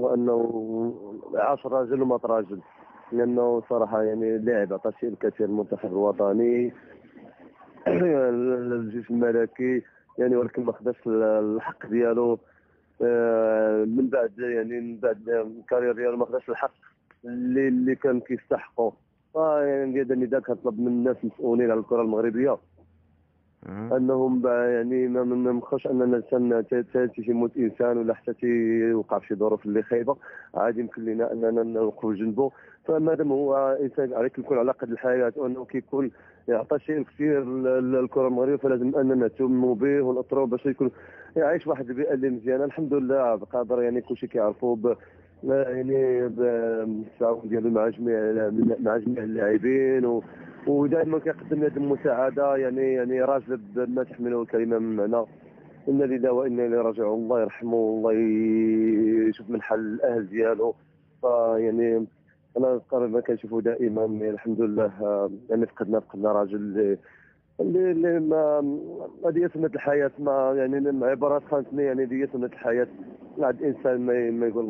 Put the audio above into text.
هو انه عاش راجل ومات راجل، لانه صراحه يعني لاعب عطى شيء الكثير للمنتخب الوطني. الجيش الملكي يعني، ولكن ما خداش الحق ديالو. من بعد يعني من بعد الكارير ديالو ما خداش الحق اللي كان كيستحقوا. يعني هذا النداء كنطلب من الناس المسؤولين على الكره المغربيه انهم يعني ما نبقاوش اننا تيموت انسان ولا حتى تيوقع في شي ظروف اللي خايبه. عادي يمكن لنا اننا نوقفوا جنبه. فمادام هو انسان عليك يكون على قد الحياه وانه كيكون يعطى شيء كثير للكره المغربيه، فلازم اننا نهتموا به ونطروا باش يكون يعيش واحد البيئه اللي مزيانه. الحمد لله قادر يعني كلشي كيعرفوا يعني بالتعاون ديالو مع جميع اللاعبين، ودائما كيقدم هذه المساعده. يعني راجل بما تحمله الكلمه من معنى. انا لله وانا اليه راجعون. الله يرحمه والله يشوف من حال الاهل ديالو. فيعني انا تقريبا كنشوفه دائما يعني الحمد لله. يعني فقدنا راجل اللي ما هذه هي سنه الحياه. ما يعني عبارات خانتني، يعني هذه هي سنه الحياه. لا عاد الانسان ما يقول